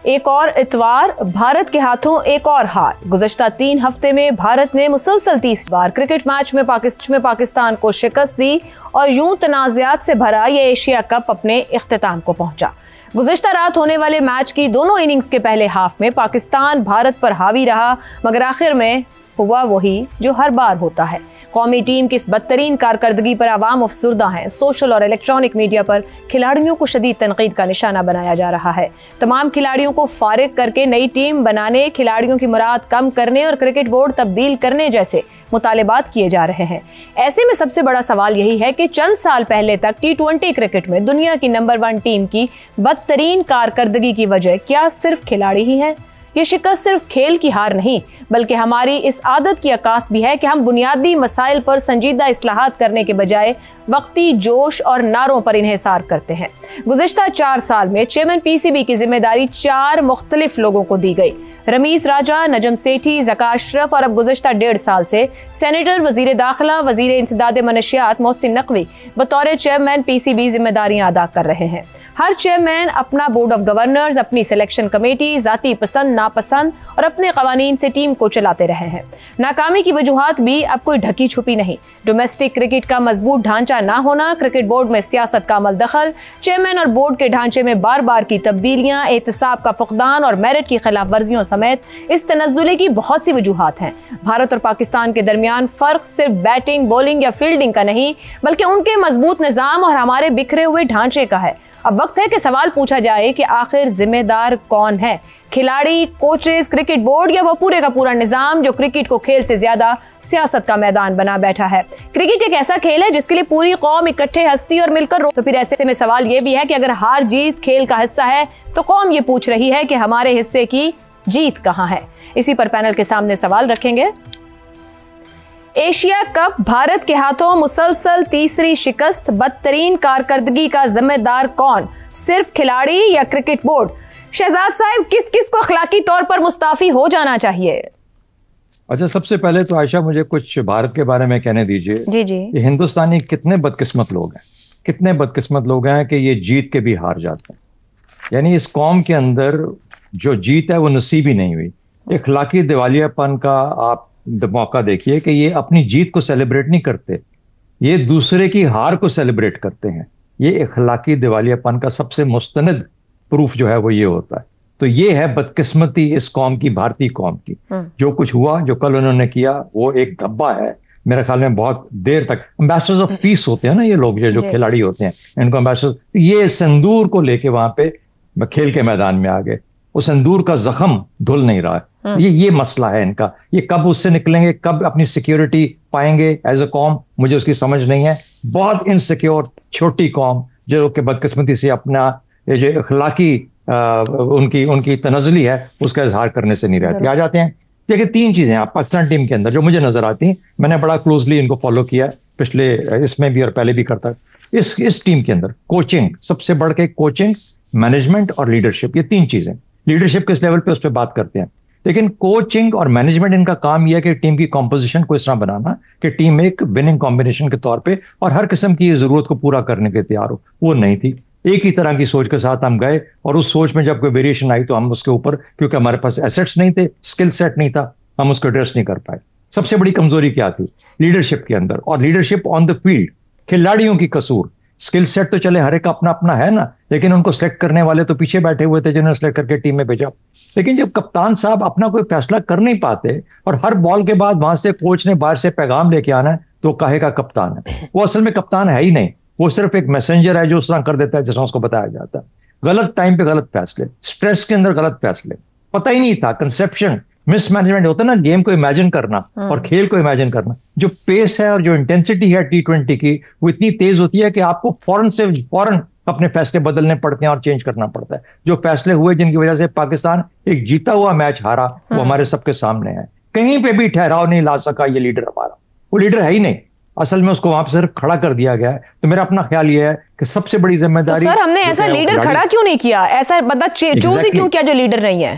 एक और इतवार, भारत के हाथों एक और हार। गुज़श्ता 3 हफ्ते में भारत ने मुसलसल 30 बार क्रिकेट मैच में पाकिस्तान को शिकस्त दी और यूं तनाज़ात से भरा ये एशिया कप अपने इख्तिताम को पहुंचा। गुज़श्ता रात होने वाले मैच की दोनों इनिंग्स के पहले हाफ में पाकिस्तान भारत पर हावी रहा, मगर आखिर में हुआ वही जो हर बार होता है। कौमी टीम की इस बदतरीन कारकर्दगी पर आवाम अफसुर्दा हैं। सोशल और इलेक्ट्रॉनिक मीडिया पर खिलाड़ियों को शदीद तनकीद का निशाना बनाया जा रहा है। तमाम खिलाड़ियों को फारिग करके नई टीम बनाने, खिलाड़ियों की मुराद कम करने और क्रिकेट बोर्ड तब्दील करने जैसे मुतालिबात किए जा रहे हैं। ऐसे में सबसे बड़ा सवाल यही है कि चंद साल पहले तक T20 क्रिकेट में दुनिया की नंबर 1 टीम की बदतरीन कारकर्दगी की वजह क्या सिर्फ खिलाड़ी ही हैं? ये शिकस्त सिर्फ खेल की हार नहीं, बल्कि हमारी इस आदत की अकास भी है कि हम बुनियादी मसाइल पर संजीदा इस्लाहात करने के बजाय वक्ती जोश और नारों पर इन्हिसार करते हैं। गुज़श्ता 4 साल में चेयरमैन PCB की जिम्मेदारी 4 मुख्तलिफ लोगों को दी गई। रमीज राजा, नजम सेठी, ज़का अशरफ और अब गुज़श्ता 1.5 साल से सेनेटर, वजीर दाखिला, वजीर इंसदाद मनशियात मोहसिन नकवी बतौर चेयरमैन PCB जिम्मेदारियां अदा कर रहे हैं। हर चेयरमैन अपना बोर्ड ऑफ गवर्नर्स, अपनी सिलेक्शन कमेटी, जाती पसंद नापसंद और अपने कवानीन से टीम को चलाते रहे हैं। नाकामी की वजूहात भी अब कोई ढकी छुपी नहीं। डोमेस्टिक क्रिकेट का मजबूत ढांचा ना होना, क्रिकेट बोर्ड में सियासत का अमल दखल, चेयरमैन और बोर्ड के ढांचे में बार बार की तब्दीलियां, एहतसाब का फुकदान और मेरिट की खिलाफ वर्जियों समेत इस तनज़्ज़ुले की बहुत सी वजूहात हैं। भारत और पाकिस्तान के दरमियान फर्क सिर्फ बैटिंग, बॉलिंग या फील्डिंग का नहीं, बल्कि उनके मजबूत निज़ाम और हमारे बिखरे हुए ढांचे का है। अब वक्त है कि सवाल पूछा जाए कि आखिर जिम्मेदार कौन है? खिलाड़ी, कोचेस, क्रिकेट बोर्ड या वो पूरे का पूरा निजाम जो क्रिकेट को खेल से ज्यादा सियासत का मैदान बना बैठा है? क्रिकेट एक ऐसा खेल है जिसके लिए पूरी कौम इकट्ठे हंसती और मिलकर तो फिर ऐसे में सवाल ये भी है कि अगर हार जीत खेल का हिस्सा है तो कौम ये पूछ रही है कि हमारे हिस्से की जीत कहाँ है? इसी पर पैनल के सामने सवाल रखेंगे। एशिया कप, भारत के हाथों मुसलसल तीसरी शिकस्त, बदतरीन कारकर्दगी का जिम्मेदार कौन? सिर्फ खिलाड़ी या क्रिकेट बोर्ड? शहजाद साहब, किस किस को अखलाकी तौर पर मुस्ताफी हो जाना चाहिए? अच्छा, सबसे पहले तो आयशा मुझे कुछ भारत के बारे में कहने दीजिए। जी जी। ये हिंदुस्तानी कितने बदकिस्मत लोग हैं, कितने बदकिस्मत लोग हैं कि ये जीत के भी हार जाते हैं। यानी इस कौम के अंदर जो जीत है वो नसीब ही नहीं हुई। अखलाकी दिवालियापन का आप मौका देखिए कि ये अपनी जीत को सेलिब्रेट नहीं करते, ये दूसरे की हार को सेलिब्रेट करते हैं। ये अखलाकी दिवालियापन का सबसे मुस्तनद प्रूफ जो है वो ये होता है। तो ये है बदकिस्मती इस कौम की, भारतीय कौम की। जो कुछ हुआ, जो कल उन्होंने किया, वो एक धब्बा है मेरे ख्याल में। बहुत देर तक एम्बेसडर्स ऑफ पीस होते हैं ना ये लोग, जो खिलाड़ी होते हैं, इनको एम्बेसडर, ये सिंदूर को लेके वहां पे खेल के मैदान में आ गए। वो सिंदूर का जख्म धुल नहीं रहा है। ये मसला है इनका। ये कब उससे निकलेंगे, कब अपनी सिक्योरिटी पाएंगे एज अ कौम, मुझे उसकी समझ नहीं है। बहुत इनसिक्योर छोटी कौम जो कि बदकिस्मती से अपना ये जो अखलाकी उनकी तनज़्ज़ुली है उसका इजहार करने से नहीं रहती। आ जाते हैं। देखिए, 3 चीजें आप पाकिस्तान टीम के अंदर जो मुझे नजर आती हैं, मैंने बड़ा क्लोजली इनको फॉलो किया पिछले इसमें भी और पहले भी करता। इस टीम के अंदर कोचिंग, सबसे बढ़ के कोचिंग, मैनेजमेंट और लीडरशिप, ये 3 चीजें। लीडरशिप किस लेवल पे उस पर बात करते हैं, लेकिन कोचिंग और मैनेजमेंट इनका काम यह है कि टीम की कॉम्पोजिशन को इस तरह बनाना कि टीम एक विनिंग कॉम्बिनेशन के तौर पे और हर किस्म की जरूरत को पूरा करने के तैयार हो। वो नहीं थी। एक ही तरह की सोच के साथ हम गए और उस सोच में जब कोई वेरिएशन आई तो हम उसके ऊपर, क्योंकि हमारे पास एसेट्स नहीं थे, स्किल सेट नहीं था, हम उसको एड्रेस नहीं कर पाए। सबसे बड़ी कमजोरी क्या थी? लीडरशिप के अंदर। और लीडरशिप ऑन द फील्ड, खिलाड़ियों की कसूर। स्किल सेट तो चले हर एक अपना अपना है ना, लेकिन उनको सेलेक्ट करने वाले तो पीछे बैठे हुए थे जिन्होंने सेलेक्ट करके टीम में भेजा। लेकिन जब कप्तान साहब अपना कोई फैसला कर नहीं पाते और हर बॉल के बाद वहां से कोच ने बाहर से पैगाम लेके आना है, तो काहे का कप्तान है? वो असल में कप्तान है ही नहीं, वो सिर्फ एक मैसेंजर है जो उस तरह कर देता है जिस तरह उसको बताया जाता है। गलत टाइम पे गलत फैसले, स्ट्रेस के अंदर गलत फैसले, पता ही नहीं था, कंसेप्शन, मिसमैनेजमेंट होता है ना, गेम को इमेजिन करना और खेल को इमेजिन करना। जो पेस है और जो इंटेंसिटी है T20 की, वो इतनी तेज होती है कि आपको फौरन अपने फैसले बदलने पड़ते हैं और चेंज करना पड़ता है। जो फैसले हुए जिनकी वजह से पाकिस्तान एक जीता हुआ मैच हारा, वो हमारे सबके सामने है। कहीं पे भी ठहराव नहीं ला सका ये लीडर हमारा। वो लीडर है ही नहीं, असल में उसको वहां पर सिर्फ खड़ा कर दिया गया है। तो मेरा अपना ख्याल ये है कि सबसे बड़ी जिम्मेदारी, तो सर हमने ऐसा लीडर खड़ा क्यों नहीं किया? ऐसा बंदा चूज ही क्यों किया जो लीडर नहीं है?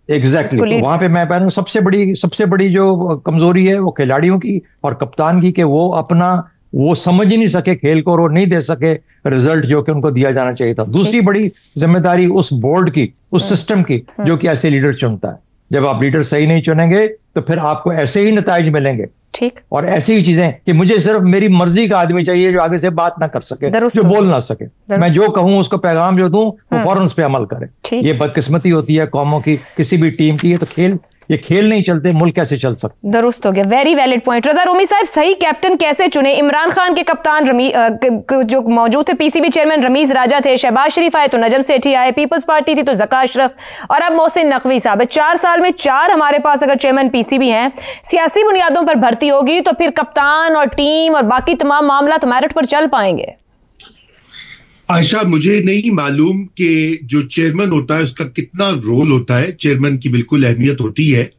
एग्जैक्टली। वहां पे मैं सबसे बड़ी जो कमजोरी है वो खिलाड़ियों की और कप्तान की, कि वो अपना वो समझ ही नहीं सके खेल को और वो नहीं दे सके रिजल्ट जो कि उनको दिया जाना चाहिए था। दूसरी बड़ी जिम्मेदारी उस बोर्ड की, उस सिस्टम की, जो कि ऐसे लीडर चुनता है। जब आप लीडर सही नहीं चुनेंगे तो फिर आपको ऐसे ही नताइज मिलेंगे। ठीक। और ऐसी ही चीजें कि मुझे सिर्फ मेरी मर्जी का आदमी चाहिए जो आगे से बात ना कर सके, जो बोल ना सके, मैं जो कहूं उसको पैगाम जो दूं वो फौरन उस पे अमल करे। ये बदकिस्मती होती है कौमों की, किसी भी टीम की। ये खेल नहीं चलते, मुल्क कैसे चल सकते? दुरुस्त हो गया, वेरी वैलिड पॉइंट। रजा रूमी साहब, सही कैप्टन कैसे चुने? इमरान खान के कप्तान जो मौजूद थे, पीसीबी चेयरमैन रमीज राजा थे, शहबाज शरीफ आए तो नजम सेठी आए, पीपल्स पार्टी थी तो ज़का अशरफ, और अब मोहसिन नकवी साहब है। 4 साल में 4 हमारे पास अगर चेयरमैन पीसीबी हैं, सियासी बुनियादों पर भर्ती होगी तो फिर कप्तान और टीम और बाकी तमाम मामला तो मेरिट पर चल पाएंगे। आयशा, मुझे नहीं मालूम कि जो चेयरमैन होता है उसका कितना रोल होता है। चेयरमैन की बिल्कुल अहमियत होती है,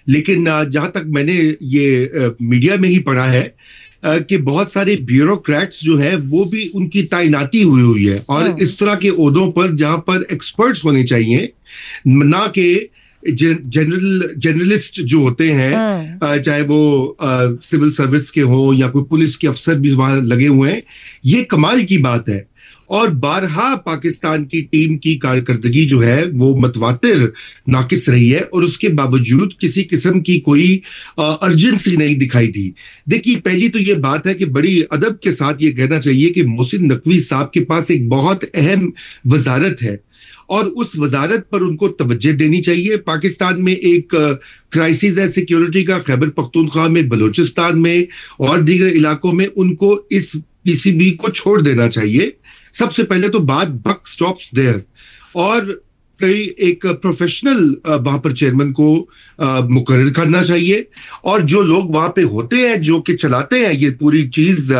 लेकिन जहां तक मैंने ये मीडिया में ही पढ़ा है कि बहुत सारे ब्यूरोक्रेट्स जो है वो भी उनकी तैनाती हुई है, और इस तरह के ओहदों पर जहां पर एक्सपर्ट्स होने चाहिए, ना कि जर्नलिस्ट जो होते हैं, चाहे वो सिविल सर्विस के हो या कोई पुलिस के अफसर भी वहां लगे हुए हैं। ये कमाल की बात है। और बारहा पाकिस्तान की टीम की कारकर्दगी जो है वो मतवातिर नाकिस रही है, और उसके बावजूद किसी किस्म की कोई अर्जेंसी नहीं दिखाई दी। देखिए, पहली तो ये बात है कि बड़ी अदब के साथ ये कहना चाहिए कि मोहसिन नकवी साहब के पास एक बहुत अहम वजारत है, और उस वजारत पर उनको तवज्जो देनी चाहिए। पाकिस्तान में एक क्राइसिस है सिक्योरिटी का, खैबर पख्तूनख्वा में, बलूचिस्तान में और दीगर इलाकों में। उनको इस पीसीबी को छोड़ देना चाहिए। सबसे पहले तो बात बक स्टॉप्स देयर, और कई एक प्रोफेशनल वहां पर चेयरमैन को मुकर्रर करना चाहिए। और जो लोग वहां पे होते हैं, जो कि चलाते हैं ये पूरी चीज,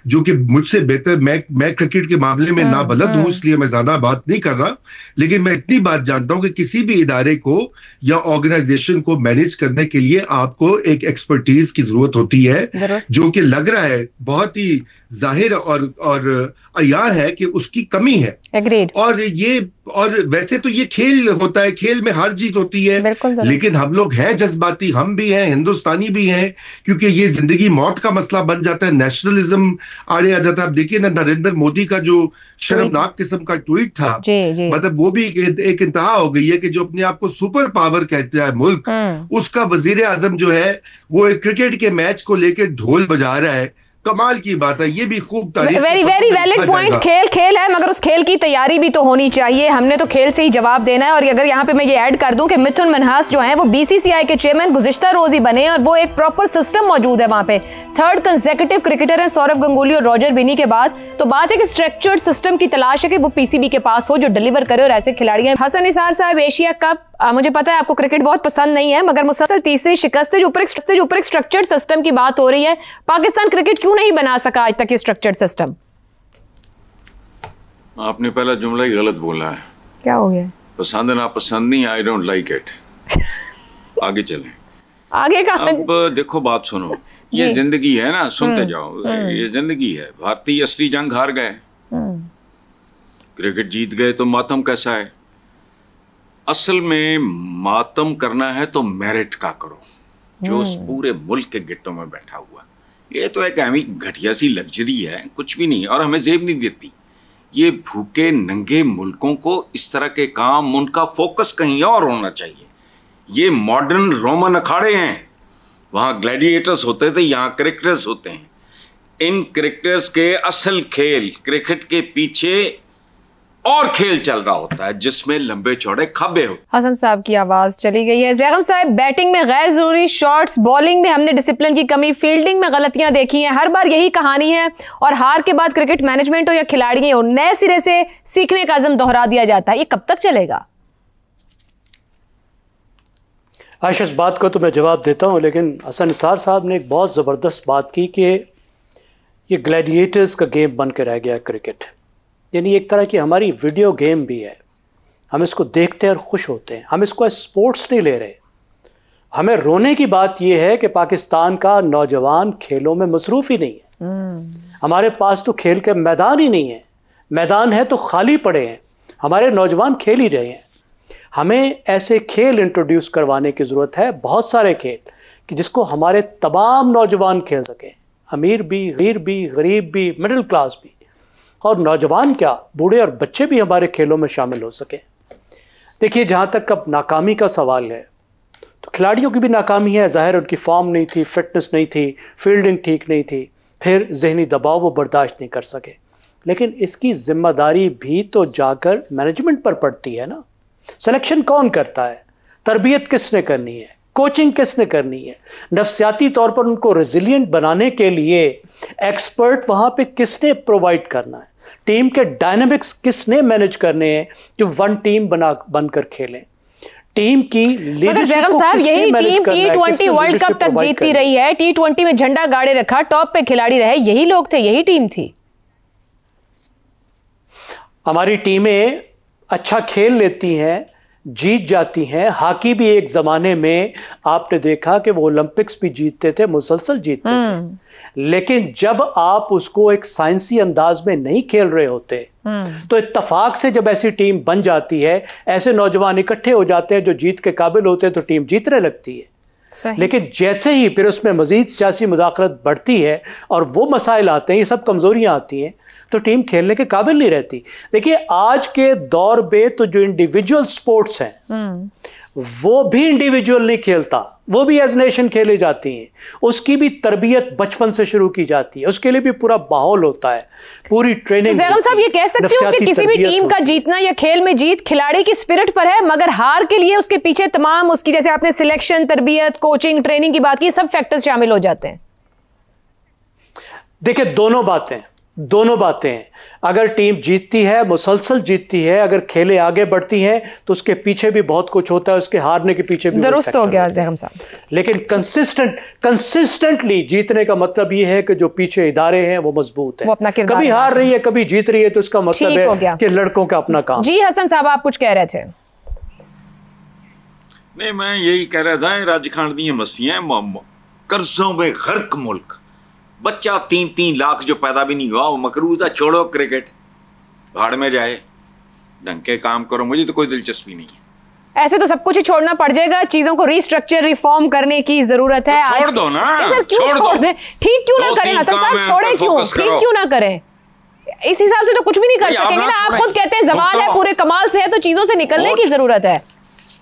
जो कि मुझसे बेहतर, मैं क्रिकेट के मामले में ना बलद हूं, इसलिए मैं ज्यादा बात नहीं कर रहा, लेकिन मैं इतनी बात जानता हूं कि किसी भी इदारे को या ऑर्गेनाइजेशन को मैनेज करने के लिए आपको एक एक्सपर्टीज की जरूरत होती है, जो कि लग रहा है बहुत ही जाहिर और अया है कि उसकी कमी है। Agreed. और वैसे तो ये खेल होता है, खेल में हार जीत होती है, लेकिन हम लोग हैं जज्बाती, हम भी हैं, हिंदुस्तानी भी हैं, क्योंकि ये जिंदगी मौत का मसला बन जाता है, नेशनलिज्म आड़े आ जाता है। अब देखिए ना, नरेंद्र मोदी का जो शर्मनाक किस्म का ट्वीट था, मतलब वो भी एक इंतहा हो गई है कि जो अपने आप को सुपर पावर कहता है मुल्क, उसका वजीर आजम जो है वो एक क्रिकेट के मैच को लेकर ढोल बजा रहा है। कमाल की बात है, ये भी खूब तारीफ। Very valid point. खेल है, मगर उस खेल की तैयारी भी तो होनी चाहिए। हमने तो खेल से ही जवाब देना है। और अगर यहाँ पे मैं ये ऐड कर दूं कि मिथुन मनहास जो हैं वो बीसीसीआई के चेयरमैन गुज़िश्ता रोज ही बने, और वो एक प्रॉपर सिस्टम मौजूद है वहां पे। 3rd कंसेक्यूटिव क्रिकेटर है सौरव गंगुली और रॉजर बिनी के बाद। तो बात है कि स्ट्रक्चर्ड सिस्टम की तलाश है कि वो पीसीबी के पास हो जो डिलीवर करे, और ऐसे खिलाड़ी हैं। हसन निसार साहब, एशिया कप, मुझे पता है आपको क्रिकेट बहुत पसंद नहीं है, मगर मुसलसल तीसरी शिकस्त है, जो ऊपर एक स्ट्रक्चर्ड सिस्टम की बात हो रही है। पाकिस्तान क्रिकेट क्यों नहीं बना सका आज तक ये स्ट्रक्चर्ड सिस्टम? आपने पहला जुमला ही गलत बोला है। क्या हो गया? पसंद ना पसंद नहीं, आई डोंट लाइक इट। आगे चलें। आगे का अब देखो, बात सुनो, ये जिंदगी है ना, सुनते जाओ। ये जिंदगी है। भारतीय असली जंग हार गए, क्रिकेट जीत गए, तो मातम कैसा है? असल में मातम करना है तो मेरिट का करो, जो उस पूरे मुल्क के गिट्टों में बैठा हुआ। ये तो एक अहमी घटिया सी लग्जरी है, कुछ भी नहीं, और हमें जेब नहीं देती। ये भूखे नंगे मुल्कों को इस तरह के काम, उनका फोकस कहीं और होना चाहिए। ये मॉडर्न रोमन अखाड़े हैं, वहाँ ग्लैडिएटर्स होते थे, यहाँ क्रिकेटर्स होते हैं। इन क्रिकेटर्स के असल खेल, क्रिकेट के पीछे और खेल चल रहा होता है जिसमें लंबे चौड़े खब्बे होते। हसन साहब की आवाज चली गई है। ज़ैगम साहब, बैटिंग में गैर जरूरी शॉट्स, बॉलिंग में हमने डिसिप्लिन की कमी, फील्डिंग में गलतियां देखी हैं। हर बार यही कहानी है, और हार के बाद क्रिकेट मैनेजमेंट हो या खिलाड़ी हो, नए सिरे से सीखने का अज़म दोहरा दिया जाता है। ये कब तक चलेगा? आयशा, इस बात को तो मैं जवाब देता हूँ, लेकिन हसन निसार साहब ने एक बहुत ज़बरदस्त बात की कि ये ग्लैडिएटर्स का गेम बन के रह गया क्रिकेट। यानी एक तरह की हमारी वीडियो गेम भी है। हम इसको देखते हैं और खुश होते हैं, हम इसको स्पोर्ट्स नहीं ले रहे। हमें रोने की बात यह है कि पाकिस्तान का नौजवान खेलों में मसरूफ़ ही नहीं है। हमारे पास तो खेल के मैदान ही नहीं है, मैदान है तो खाली पड़े हैं, हमारे नौजवान खेल ही रहे हैं। हमें ऐसे खेल इंट्रोड्यूस करवाने की ज़रूरत है, बहुत सारे खेल, कि जिसको हमारे तमाम नौजवान खेल सकें। अमीर भी, गरीब भी, मिडिल क्लास भी, और नौजवान क्या, बूढ़े और बच्चे भी हमारे खेलों में शामिल हो सके। देखिए, जहाँ तक अब नाकामी का सवाल है, तो खिलाड़ियों की भी नाकामी है, ज़ाहिर उनकी फॉर्म नहीं थी, फिटनेस नहीं थी, फील्डिंग ठीक नहीं थी, फिर जहनी दबाव वो बर्दाश्त नहीं कर सके। लेकिन इसकी जिम्मेदारी भी तो जाकर मैनेजमेंट पर पड़ती है ना। सिलेक्शन कौन करता है, तरबियत किसने करनी है, कोचिंग किसने करनी है, नफ्सियाती तौर पर उनको रेजिलिएंट बनाने के लिए एक्सपर्ट वहाँ पे किसने प्रोवाइड करना है, टीम के डायनामिक्स किसने मैनेज करने हैं जो वन टीम बनकर खेलें, टीम की लीडरशिप को साहब, यही टीम T20 वर्ल्ड कप तक जीतती रही है, T20 में झंडा गाड़े रखा, टॉप पे खिलाड़ी रहे, यही लोग थे, यही टीम थी। हमारी टीमें अच्छा खेल लेती हैं, जीत जाती हैं। हॉकी भी एक जमाने में आपने देखा कि वो ओलंपिक्स भी जीतते थे, मुसलसल जीतते थे, लेकिन जब आप उसको एक साइंसी अंदाज में नहीं खेल रहे होते तो इत्तेफाक से जब ऐसी टीम बन जाती है, ऐसे नौजवान इकट्ठे हो जाते हैं जो जीत के काबिल होते हैं, तो टीम जीतने लगती है। लेकिन जैसे ही फिर उसमें मजीद सियासी मुदाखलत बढ़ती है और वो मसाइल आते हैं, ये सब कमजोरियां आती हैं, तो टीम खेलने के काबिल नहीं रहती। देखिए, आज के दौर में तो जो इंडिविजुअल स्पोर्ट्स हैं वो भी इंडिविजुअल नहीं खेलता, वो भी एज नेशन खेले जाती हैं। उसकी भी तरबियत बचपन से शुरू की जाती है, उसके लिए भी पूरा माहौल होता है, पूरी ट्रेनिंग। जैगम साहब, ये कह सकते हो कि किसी भी टीम का जीतना या खेल में जीत खिलाड़ी की स्पिरिट पर है, मगर हार के लिए उसके पीछे तमाम उसकी, जैसे आपने सिलेक्शन, तरबियत, कोचिंग, ट्रेनिंग की बात की, सब फैक्टर्स शामिल हो जाते हैं। देखिए, दोनों बातें हैं। अगर टीम जीतती है, मुसलसल जीतती है, अगर खेले आगे बढ़ती हैं, तो उसके पीछे भी बहुत कुछ होता है, उसके हारने के पीछे भी दुरुस्त हो गया जैगम साहब। लेकिन कंसिस्टेंटली जीतने का मतलब ये है कि जो पीछे इदारे हैं वो मजबूत हैं, कभी हार रही है, कभी जीत रही है, तो इसका मतलब है कि लड़कों का अपना काम। जी हसन साहब, आप कुछ कह रहे थे? नहीं, मैं यही कह रहा था, राज खान दी मस्तियां, कर्जों में गर्क मुल्क, बच्चा 3-3 लाख जो पैदा भी नहीं हुआ वो मकरूज है, छोड़ो क्रिकेट, भाड़ में जाए, ढंग के काम करो, मुझे तो कोई दिलचस्पी नहीं है। ऐसे तो सब कुछ ही छोड़ना पड़ जाएगा, चीजों को रिस्ट्रक्चर, रिफॉर्म करने की जरूरत है। तो छोड़ दो ना, छोड़ दो। ठीक क्यों ना करें हसन साहब, छोड़े क्यों, ठीक क्यों ना करें? इस हिसाब से तो कुछ भी नहीं कर सकेंगे ना। आप खुद कहते हैं जवाल है, पूरे कमाल से है, तो चीजों से निकलने की जरूरत है,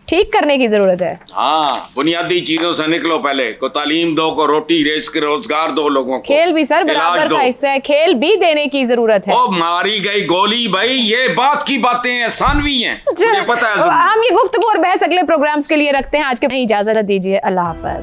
ठीक करने की जरूरत है। हाँ, बुनियादी चीजों से निकलो, पहले को तालीम दो, को रोटी रोजगार दो लोगों को, खेल भी सर बराबर का हिस्सा है, खेल भी देने की जरूरत है। ओ मारी गई गोली भाई, ये बात की बातें एहसानवी हैं, मुझे पता है। हम ये गुफ्तगू और बहस अगले प्रोग्राम्स के लिए रखते हैं, आज के इजाजत दीजिए, अल्लाह हाफ़िज़।